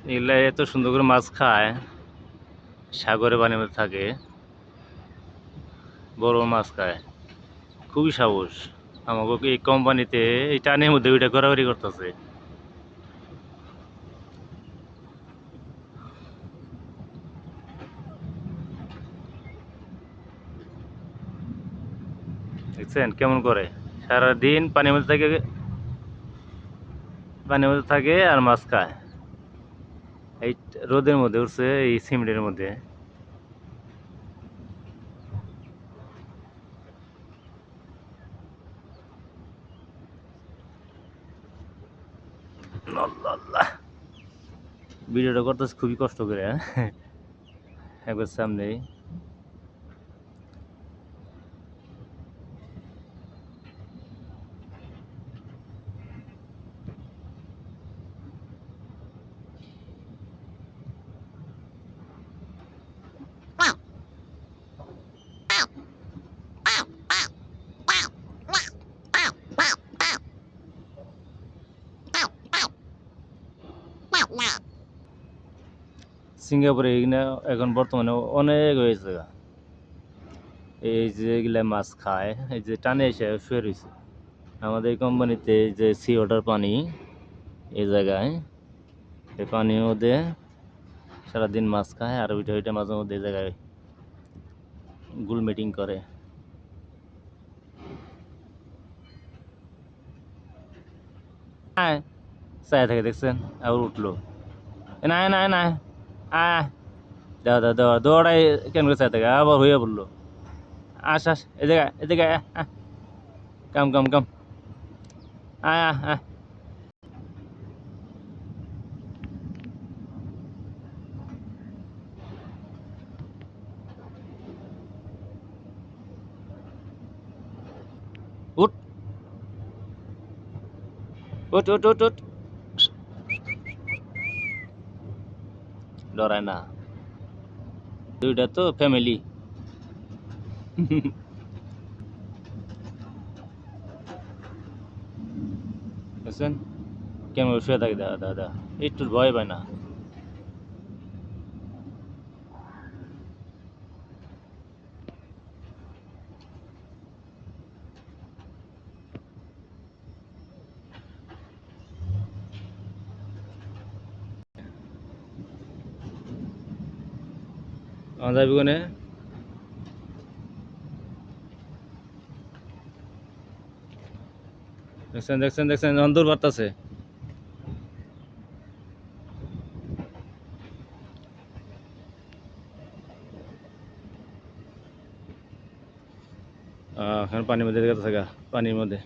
এগুলা এত সুন্দর করে মাছ খায়, সাগরে পানির মধ্যে থাকে, বড় মাছ খায়, খুবই সাহস। আমাকে এই কোম্পানিতে এই টানের মধ্যে ওইটা ঘোরাঘুরি করতেছে। দেখছেন কেমন করে সারাদিন পানির মধ্যে থাকে আর মাছ খায়। এই রোদের মধ্যে উঠছে, এই সিমেন্টের মধ্যে। আল্লাহ আল্লাহ, ভিডিওটা করতেছে খুবই কষ্ট করে, হ্যাঁ। একবার সামনেই সিঙ্গাপুরে এগুলা এখন বর্তমানে অনেক হয়েছে। এই যে এগুলা মাছ খায়, এই যে টানে এসে শুয়ে রয়েছে। আমাদের কোম্পানিতে যে সি ওয়াটার পানি, এই জায়গায় এই পানির মধ্যে সারাদিন মাছ খায়, আর ওইটা ওইটা মাঝে মধ্যে এই জায়গায় গুল মিটিং করে। হ্যাঁ, চায় থাকে দেখছেন, আবার উঠলো। না না না, আয়, দেওয়া দেওয়া দেওয়া দৌড়াই, কেন করে চায় থাকে, আবার হইয়া পড়লো। আস আস, এদিকে আয়, এদিকে আয়, আয়, কাম কাম কাম, আয় আয় আয়, উঠ উঠ উঠ উঠ উঠ, ডরায় না, দুইটা তো ফ্যামিলি। বুঝছেন কেমন শুয়ে থাকে, দাদা দাদা একটু ভয় পায় না। আমার যাবি কোনে, দেখছেন দেখছেন দেখছেন অন্দর বার্তাছে। এখন পানির মধ্যে গেছে থাকা, পানির মধ্যে